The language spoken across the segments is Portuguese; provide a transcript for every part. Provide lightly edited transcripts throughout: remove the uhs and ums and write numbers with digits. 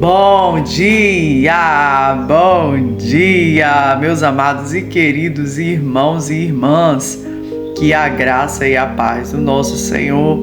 Bom dia, meus amados e queridos irmãos e irmãs. Que a graça e a paz do nosso Senhor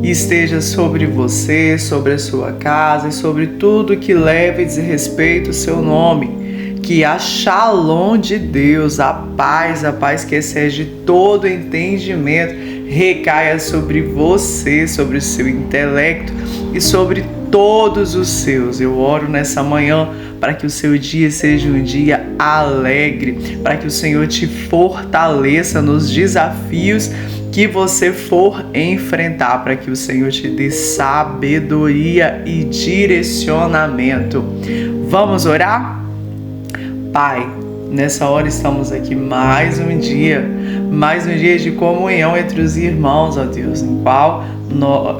esteja sobre você, sobre a sua casa e sobre tudo que leve e diz respeito ao seu nome. Que a Shalom de Deus, a paz que excede todo entendimento, recaia sobre você, sobre o seu intelecto e sobre todos os seus. Eu oro nessa manhã para que o seu dia seja um dia alegre, para que o Senhor te fortaleça nos desafios que você for enfrentar, para que o Senhor te dê sabedoria e direcionamento. Vamos orar? Pai, nessa hora estamos aqui mais um dia de comunhão entre os irmãos, ó Deus, em qual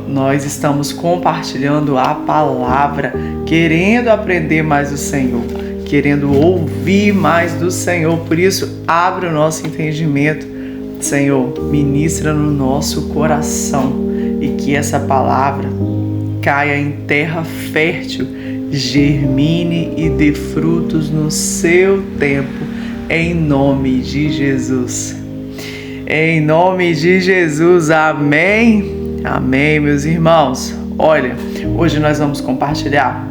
nós estamos compartilhando a palavra, querendo aprender mais do Senhor, querendo ouvir mais do Senhor. Por isso, abre o nosso entendimento, Senhor, ministra no nosso coração e que essa palavra caia em terra fértil, germine e dê frutos no seu tempo, em nome de Jesus. Em nome de Jesus, amém. Amém, meus irmãos. Olha, hoje nós vamos compartilhar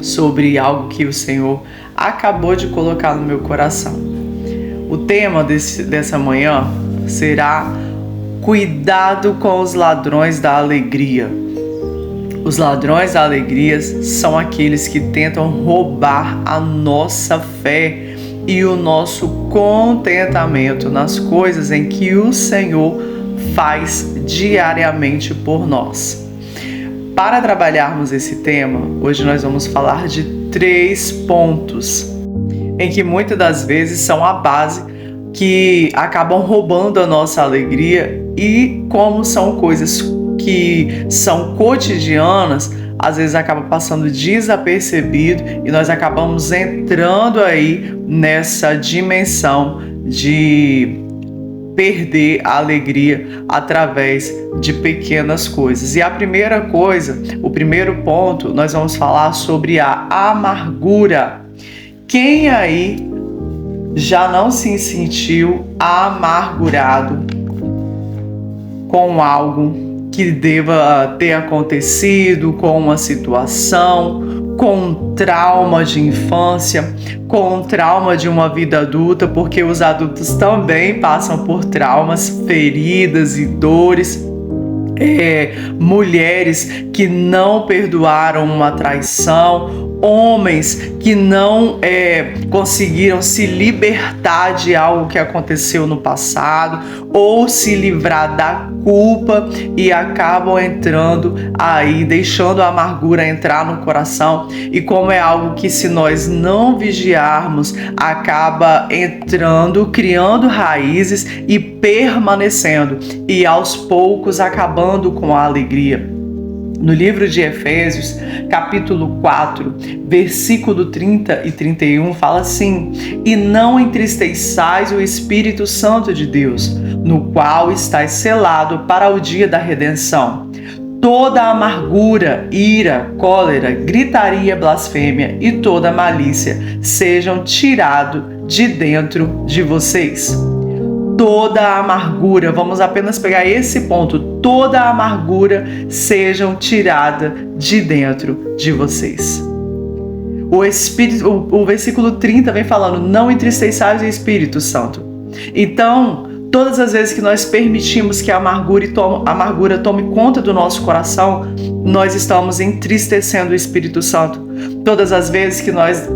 sobre algo que o Senhor acabou de colocar no meu coração. O tema dessa manhã será cuidado com os ladrões da alegria. Os ladrões da alegria são aqueles que tentam roubar a nossa fé e o nosso contentamento nas coisas em que o Senhor faz diariamente por nós. Para trabalharmos esse tema, hoje nós vamos falar de 3 pontos em que muitas das vezes são a base que acabam roubando a nossa alegria, e como são coisas que são cotidianas, às vezes acaba passando desapercebido e nós acabamos entrando aí nessa dimensão de perder a alegria através de pequenas coisas. E a primeira coisa, o primeiro ponto, nós vamos falar sobre a amargura. Quem aí já não se sentiu amargurado com algo que deva ter acontecido, com uma situação, com um trauma de infância, com um trauma de uma vida adulta, porque os adultos também passam por traumas, feridas e dores. Mulheres que não perdoaram uma traição, homens que não conseguiram se libertar de algo que aconteceu no passado ou se livrar da culpa e acabam entrando aí, deixando a amargura entrar no coração, e como é algo que, se nós não vigiarmos, acaba entrando, criando raízes e permanecendo, e aos poucos acabando com a alegria. No livro de Efésios, capítulo 4, versículo 30 e 31, fala assim: e não entristeçais o Espírito Santo de Deus, no qual estáis selado para o dia da redenção. Toda amargura, ira, cólera, gritaria, blasfêmia e toda malícia sejam tirados de dentro de vocês. Toda a amargura, vamos apenas pegar esse ponto, toda a amargura sejam tirada de dentro de vocês. O versículo 30 vem falando: não entristeçais o Espírito Santo. Então, todas as vezes que nós permitimos que a amargura tome conta do nosso coração, nós estamos entristecendo o Espírito Santo. Todas as vezes que nós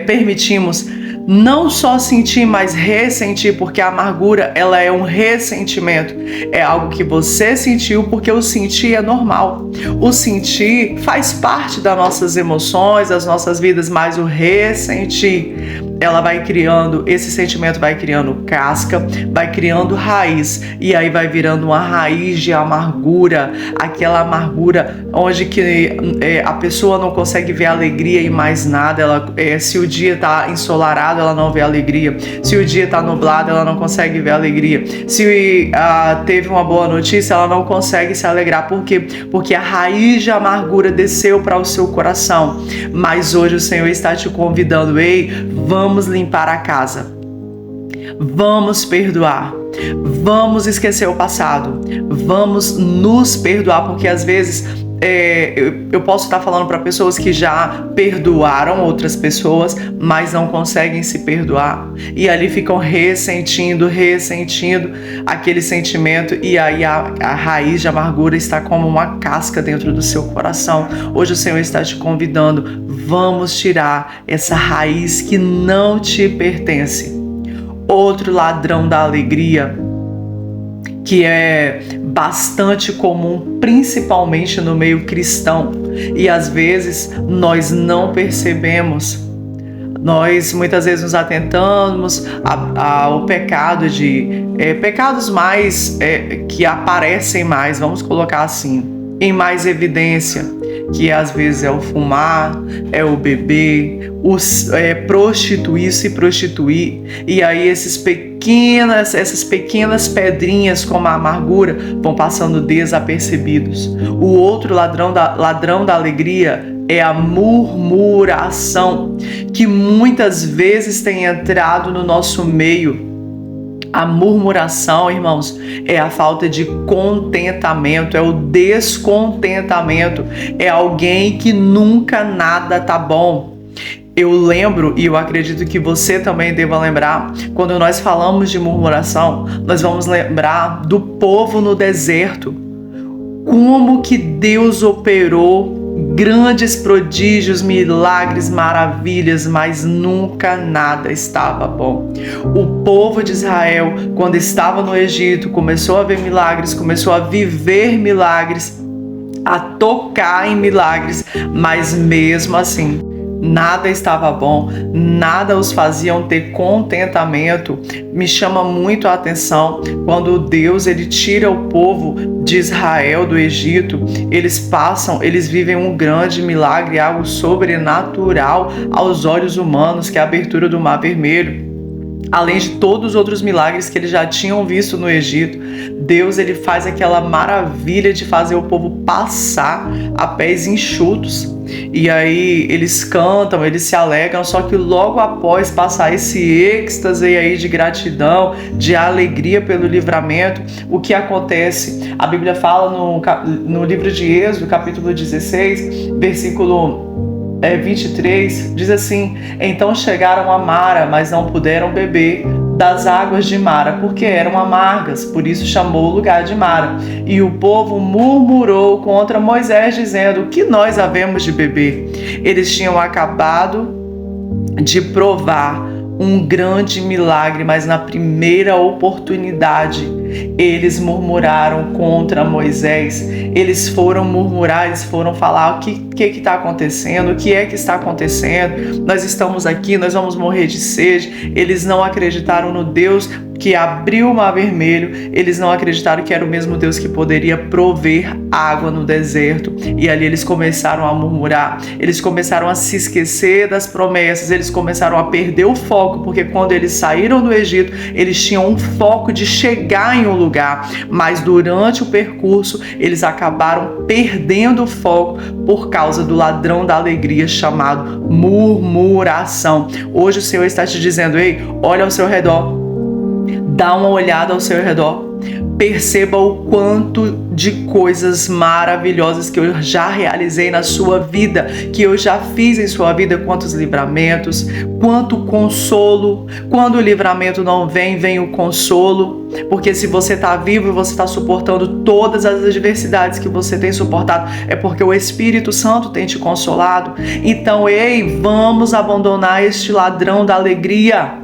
permitimos não só sentir, mas ressentir, porque a amargura, ela é um ressentimento. É algo que você sentiu, porque o sentir é normal. O sentir faz parte das nossas emoções, das nossas vidas, mas o ressentir ela vai criando, esse sentimento vai criando casca, vai criando raiz, e aí vai virando uma raiz de amargura, aquela amargura onde que a pessoa não consegue ver alegria em mais nada. Se o dia está ensolarado, ela não vê alegria. Se o dia está nublado, ela não consegue ver alegria. Se teve uma boa notícia, ela não consegue se alegrar. Por quê? Porque a raiz de amargura desceu para o seu coração. Mas hoje o Senhor está te convidando: ei, vamos limpar a casa, vamos perdoar, vamos esquecer o passado, vamos nos perdoar, porque às vezes eu posso estar falando para pessoas que já perdoaram outras pessoas, mas não conseguem se perdoar, e ali ficam ressentindo aquele sentimento, e aí a raiz de amargura está como uma casca dentro do seu coração. Hoje o Senhor está te convidando: vamos tirar essa raiz que não te pertence. Outro ladrão da alegria, que é bastante comum, principalmente no meio cristão, e às vezes nós não percebemos. Nós muitas vezes nos atentamos ao pecado pecados mais que aparecem mais, vamos colocar assim, em mais evidência, que às vezes é o fumar, é o beber, se prostituir, e aí essas pequenas pedrinhas como a amargura vão passando desapercebidos. O outro ladrão da alegria é a murmuração, que muitas vezes tem entrado no nosso meio. A murmuração, irmãos, é a falta de contentamento, é o descontentamento, é alguém que nunca nada tá bom. Eu lembro, e eu acredito que você também deva lembrar, quando nós falamos de murmuração, nós vamos lembrar do povo no deserto. Como que Deus operou grandes prodígios, milagres, maravilhas, mas nunca nada estava bom. O povo de Israel, quando estava no Egito, começou a ver milagres, começou a viver milagres, a tocar em milagres, mas mesmo assim nada estava bom, nada os faziam ter contentamento. Me chama muito a atenção quando Deus ele tira o povo de Israel do Egito, eles vivem um grande milagre, algo sobrenatural aos olhos humanos, que é a abertura do Mar Vermelho. Além de todos os outros milagres que eles já tinham visto no Egito, Deus ele faz aquela maravilha de fazer o povo passar a pés enxutos. E aí eles cantam, eles se alegram, só que logo após passar esse êxtase aí de gratidão, de alegria pelo livramento, o que acontece? A Bíblia fala no livro de Êxodo, capítulo 16, versículo 23, diz assim: então chegaram a Mara, mas não puderam beber das águas de Mara, porque eram amargas, por isso chamou o lugar de Mara. E o povo murmurou contra Moisés, dizendo: que nós havemos de beber? Eles tinham acabado de provar um grande milagre, mas na primeira oportunidade eles murmuraram contra Moisés. Eles foram murmurar, eles foram falar: o que está acontecendo? O que é que está acontecendo? Nós estamos aqui, nós vamos morrer de sede. Eles não acreditaram no Deus que abriu o Mar Vermelho, eles não acreditaram que era o mesmo Deus que poderia prover água no deserto. E ali eles começaram a murmurar, eles começaram a se esquecer das promessas, eles começaram a perder o foco, porque quando eles saíram do Egito, eles tinham um foco de chegar em um lugar, mas durante o percurso eles acabaram perdendo o foco por causa do ladrão da alegria chamado murmuração. Hoje o Senhor está te dizendo: ei, olha ao seu redor, dá uma olhada ao seu redor, perceba o quanto de coisas maravilhosas que eu já realizei na sua vida, que eu já fiz em sua vida, quantos livramentos, quanto consolo. Quando o livramento não vem, vem o consolo, porque se você está vivo e você está suportando todas as adversidades que você tem suportado, é porque o Espírito Santo tem te consolado. Então, ei, vamos abandonar este ladrão da alegria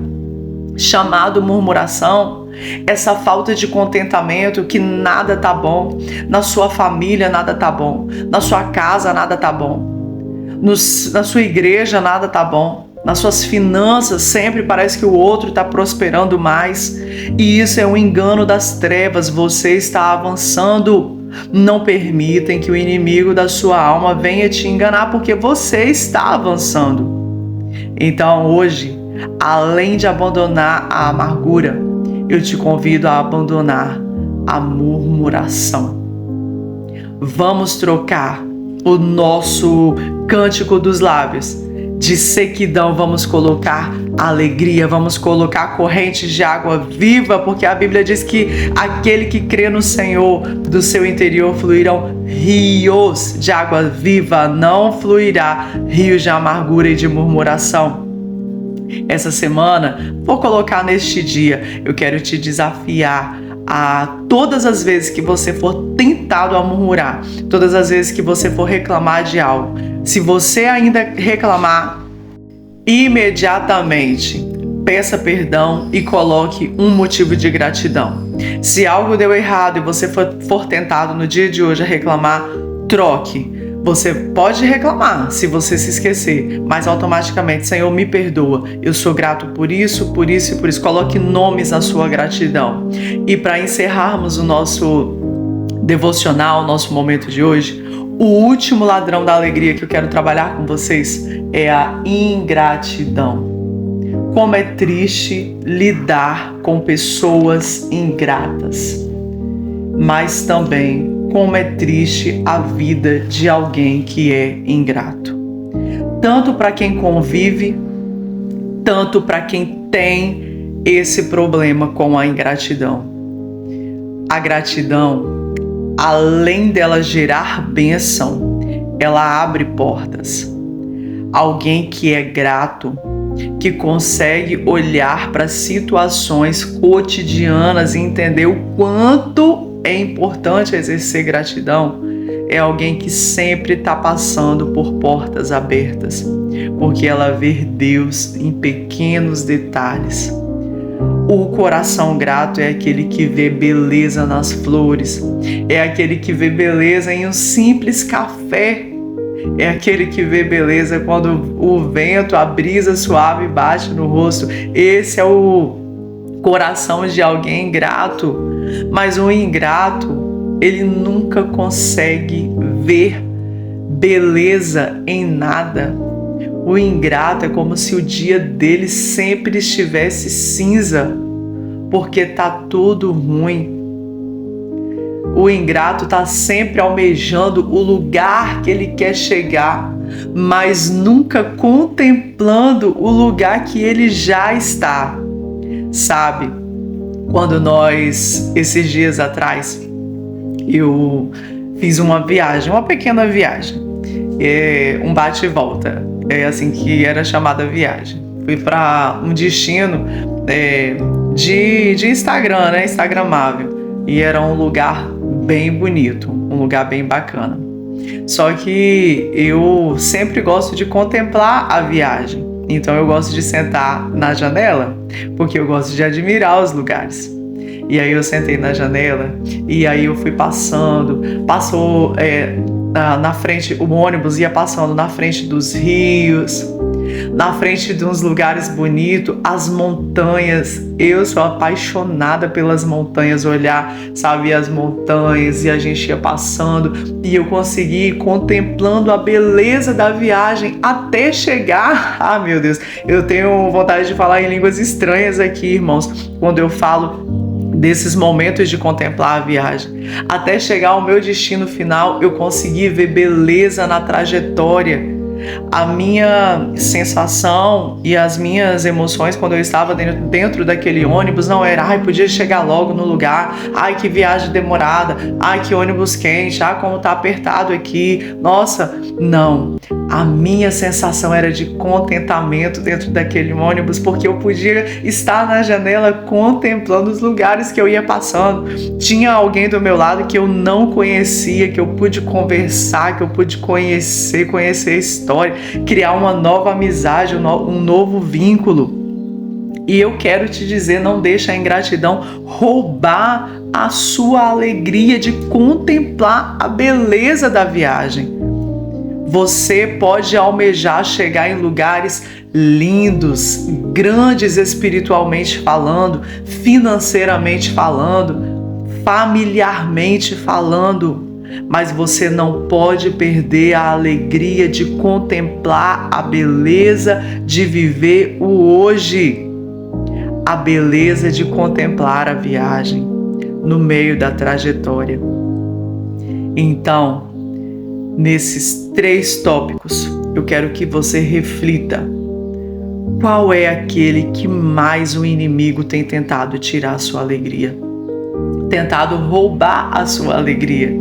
chamado murmuração, essa falta de contentamento, que nada tá bom, na sua família nada tá bom, na sua casa nada tá bom, na sua igreja nada tá bom, nas suas finanças, sempre parece que o outro está prosperando mais. E isso é um engano das trevas, você está avançando. Não permitem que o inimigo da sua alma venha te enganar, porque você está avançando. Então hoje, além de abandonar a amargura, eu te convido a abandonar a murmuração. Vamos trocar o nosso cântico dos lábios de sequidão, vamos colocar alegria, vamos colocar correntes de água viva, porque a Bíblia diz que aquele que crê no Senhor, do seu interior fluirão rios de água viva, não fluirá rios de amargura e de murmuração. Essa semana, vou colocar neste dia, eu quero te desafiar a todas as vezes que você for tentado a murmurar, todas as vezes que você for reclamar de algo, se você ainda reclamar, imediatamente peça perdão e coloque um motivo de gratidão. Se algo deu errado e você for tentado no dia de hoje a reclamar, troque. Você pode reclamar se você se esquecer, mas automaticamente, Senhor, me perdoa. Eu sou grato por isso, por isso e por isso. Coloque nomes na sua gratidão. E para encerrarmos o nosso devocional, nosso momento de hoje, o último ladrão da alegria que eu quero trabalhar com vocês é a ingratidão. Como é triste lidar com pessoas ingratas, mas também como é triste a vida de alguém que é ingrato. Tanto para quem convive, tanto para quem tem esse problema com a ingratidão. A gratidão, além dela gerar bênção, ela abre portas. Alguém que é grato, que consegue olhar para situações cotidianas e entender o quanto é importante exercer gratidão, é alguém que sempre está passando por portas abertas, porque ela vê Deus em pequenos detalhes. O coração grato é aquele que vê beleza nas flores, é aquele que vê beleza em um simples café, é aquele que vê beleza quando o vento, a brisa suave bate no rosto. Esse é o coração de alguém grato. Mas o ingrato, ele nunca consegue ver beleza em nada. O ingrato é como se o dia dele sempre estivesse cinza, porque tá tudo ruim. O ingrato tá sempre almejando o lugar que ele quer chegar, mas nunca contemplando o lugar que ele já está. Sabe? Quando esses dias atrás, eu fiz uma viagem, uma pequena viagem, um bate e volta, assim que era chamada viagem. Fui para um destino de Instagram, né, instagramável, e era um lugar bem bonito, um lugar bem bacana. Só que eu sempre gosto de contemplar a viagem. Então eu gosto de sentar na janela, porque eu gosto de admirar os lugares. E aí eu sentei na janela e aí eu fui passou na frente, o ônibus ia passando na frente dos rios, na frente de uns lugares bonitos, as montanhas. Eu sou apaixonada pelas montanhas, olhar, sabe, as montanhas, e a gente ia passando e eu consegui ir contemplando a beleza da viagem até chegar. Ah, meu Deus, eu tenho vontade de falar em línguas estranhas aqui, irmãos, quando eu falo desses momentos de contemplar a viagem. Até chegar ao meu destino final, eu consegui ver beleza na trajetória. A minha sensação e as minhas emoções quando eu estava dentro daquele ônibus não era, ai, podia chegar logo no lugar, ai, que viagem demorada, ai, que ônibus quente, ai, como tá apertado aqui, nossa, não. A minha sensação era de contentamento dentro daquele ônibus, porque eu podia estar na janela contemplando os lugares que eu ia passando. Tinha alguém do meu lado que eu não conhecia, que eu pude conversar, que eu pude conhecer a história, criar uma nova amizade, um novo vínculo. E eu quero te dizer, não deixa a ingratidão roubar a sua alegria de contemplar a beleza da viagem. Você pode almejar chegar em lugares lindos, grandes espiritualmente falando, financeiramente falando, familiarmente falando, mas você não pode perder a alegria de contemplar a beleza de viver o hoje, a beleza de contemplar a viagem no meio da trajetória. Então, nesses 3 tópicos, eu quero que você reflita: qual é aquele que mais o inimigo tem tentado tirar a sua alegria? Tentado roubar a sua alegria?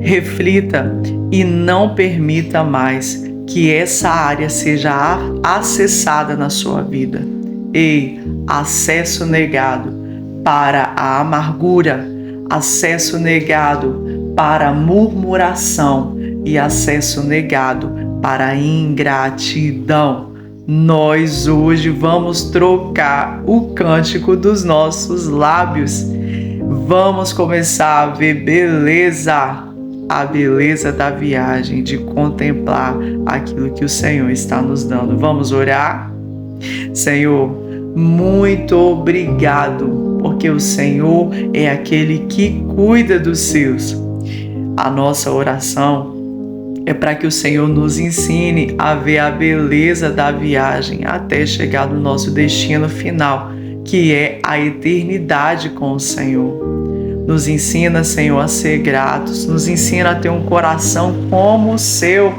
Reflita e não permita mais que essa área seja acessada na sua vida. Ei, acesso negado para a amargura, acesso negado para a murmuração e acesso negado para a ingratidão. Nós hoje vamos trocar o cântico dos nossos lábios. Vamos começar a ver beleza, a beleza da viagem, de contemplar aquilo que o Senhor está nos dando. Vamos orar? Senhor, muito obrigado, porque o Senhor é aquele que cuida dos seus. A nossa oração é para que o Senhor nos ensine a ver a beleza da viagem até chegar no nosso destino final, que é a eternidade com o Senhor. Nos ensina, Senhor, a ser gratos, nos ensina a ter um coração como o seu,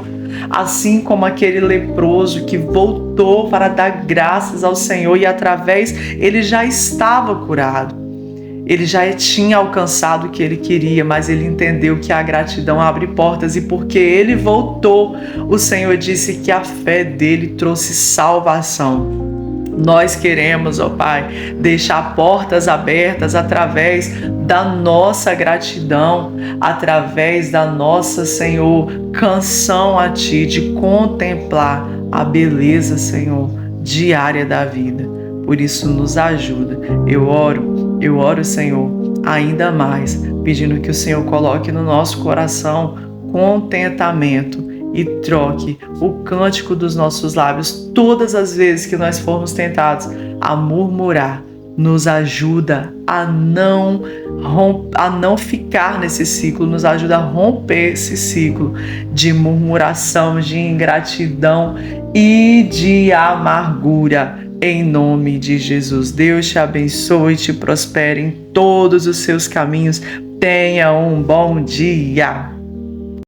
assim como aquele leproso que voltou para dar graças ao Senhor e através ele já estava curado. Ele já tinha alcançado o que ele queria, mas ele entendeu que a gratidão abre portas e porque ele voltou, o Senhor disse que a fé dele trouxe salvação. Nós queremos, ó Pai, deixar portas abertas através da nossa gratidão, através da nossa, Senhor, canção a Ti, de contemplar a beleza, Senhor, diária da vida. Por isso, nos ajuda. Eu oro, Senhor, ainda mais, pedindo que o Senhor coloque no nosso coração contentamento e troque o cântico dos nossos lábios todas as vezes que nós formos tentados a murmurar. Nos ajuda a não ficar nesse ciclo, nos ajuda a romper esse ciclo de murmuração, de ingratidão e de amargura. Em nome de Jesus, Deus te abençoe e te prospere em todos os seus caminhos. Tenha um bom dia.